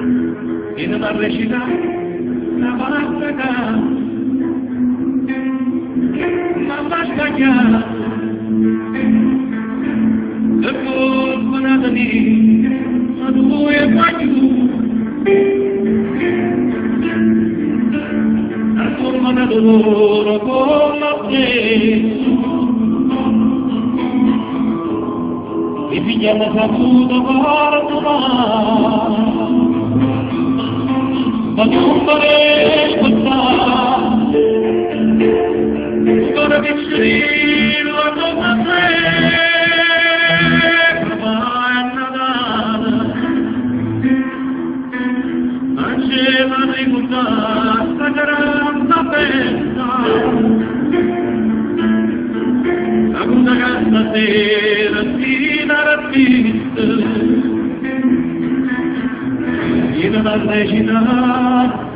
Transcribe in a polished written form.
in una recita la baracca ma basta chiara e poi banatani a due e quattro a forma da dolore con la te i figli hanno saputo perdonare ma non vorrei ascoltare ora che si la cosa ma è Natale anche la ricordata sta grande festa a una casa sera in una recita